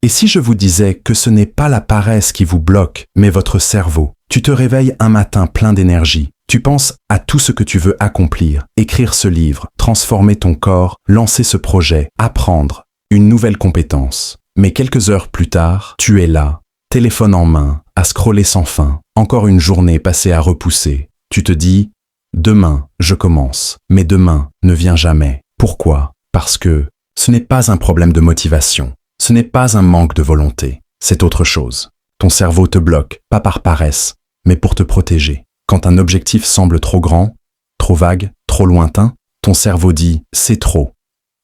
Et si je vous disais que ce n'est pas la paresse qui vous bloque, mais votre cerveau? Tu te réveilles un matin plein d'énergie. Tu penses à tout ce que tu veux accomplir, écrire ce livre, transformer ton corps, lancer ce projet, apprendre une nouvelle compétence. Mais quelques heures plus tard, tu es là, téléphone en main, à scroller sans fin, encore une journée passée à repousser. Tu te dis, demain, je commence, mais demain ne vient jamais. Pourquoi? Parce que ce n'est pas un problème de motivation, ce n'est pas un manque de volonté, c'est autre chose. Ton cerveau te bloque, pas par paresse, mais pour te protéger. Quand un objectif semble trop grand, trop vague, trop lointain, ton cerveau dit « c'est trop ».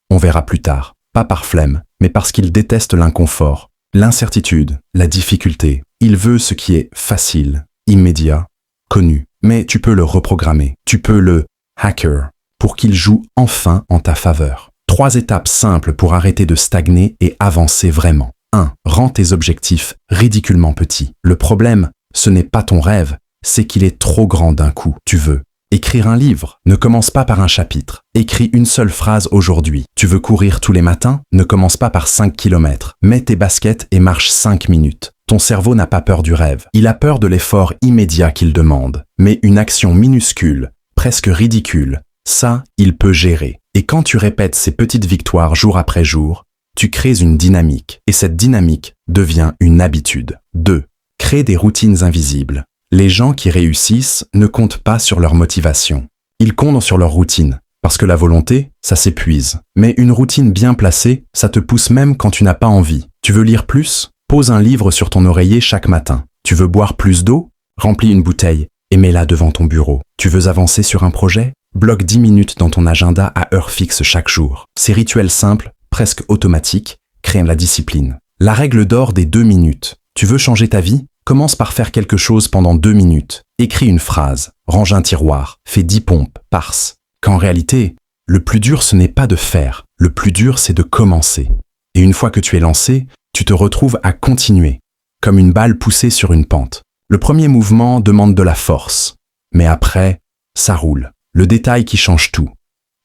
On verra plus tard, pas par flemme, mais parce qu'il déteste l'inconfort, l'incertitude, la difficulté. Il veut ce qui est facile, immédiat, connu. Mais tu peux le reprogrammer, tu peux le hacker pour qu'il joue enfin en ta faveur. 3 étapes simples pour arrêter de stagner et avancer vraiment. 1. Rends tes objectifs ridiculement petits. Le problème, ce n'est pas ton rêve, c'est qu'il est trop grand d'un coup. Tu veux écrire un livre? Ne commence pas par un chapitre. Écris une seule phrase aujourd'hui. Tu veux courir tous les matins? Ne commence pas par 5 km. Mets tes baskets et marche 5 minutes. Ton cerveau n'a pas peur du rêve. Il a peur de l'effort immédiat qu'il demande. Mais une action minuscule, presque ridicule, ça, il peut gérer. Et quand tu répètes ces petites victoires jour après jour, tu crées une dynamique. Et cette dynamique devient une habitude. 2. Crée des routines invisibles. Les gens qui réussissent ne comptent pas sur leur motivation. Ils comptent sur leur routine. Parce que la volonté, ça s'épuise. Mais une routine bien placée, ça te pousse même quand tu n'as pas envie. Tu veux lire plus? Pose un livre sur ton oreiller chaque matin. Tu veux boire plus d'eau? Remplis une bouteille et mets-la devant ton bureau. Tu veux avancer sur un projet? Bloque 10 minutes dans ton agenda à heure fixe chaque jour. Ces rituels simples, presque automatiques, créent la discipline. La règle d'or des 2 minutes. Tu veux changer ta vie? Commence par faire quelque chose pendant 2 minutes. Écris une phrase, range un tiroir, fais 10 pompes, parse. Qu'en réalité, le plus dur ce n'est pas de faire, le plus dur c'est de commencer. Et une fois que tu es lancé, tu te retrouves à continuer, comme une balle poussée sur une pente. Le premier mouvement demande de la force, mais après, ça roule. Le détail qui change tout.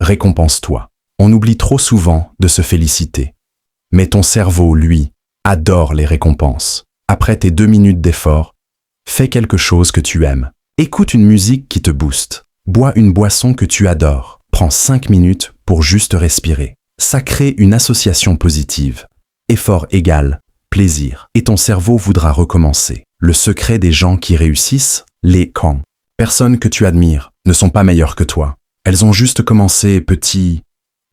Récompense-toi. On oublie trop souvent de se féliciter. Mais ton cerveau, lui, adore les récompenses. Après tes 2 minutes d'effort, fais quelque chose que tu aimes. Écoute une musique qui te booste. Bois une boisson que tu adores. Prends 5 minutes pour juste respirer. Ça crée une association positive. Effort égal, plaisir. Et ton cerveau voudra recommencer. Le secret des gens qui réussissent, les camps. Personnes que tu admires ne sont pas meilleures que toi. Elles ont juste commencé petit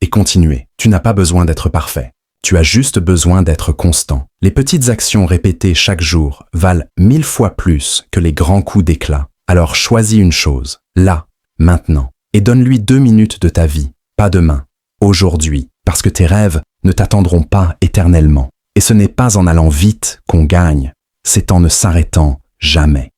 et continué. Tu n'as pas besoin d'être parfait. Tu as juste besoin d'être constant. Les petites actions répétées chaque jour valent 1000 fois plus que les grands coups d'éclat. Alors choisis une chose, là, maintenant, et donne-lui 2 minutes de ta vie, pas demain, aujourd'hui, parce que tes rêves ne t'attendront pas éternellement. Et ce n'est pas en allant vite qu'on gagne, c'est en ne s'arrêtant jamais.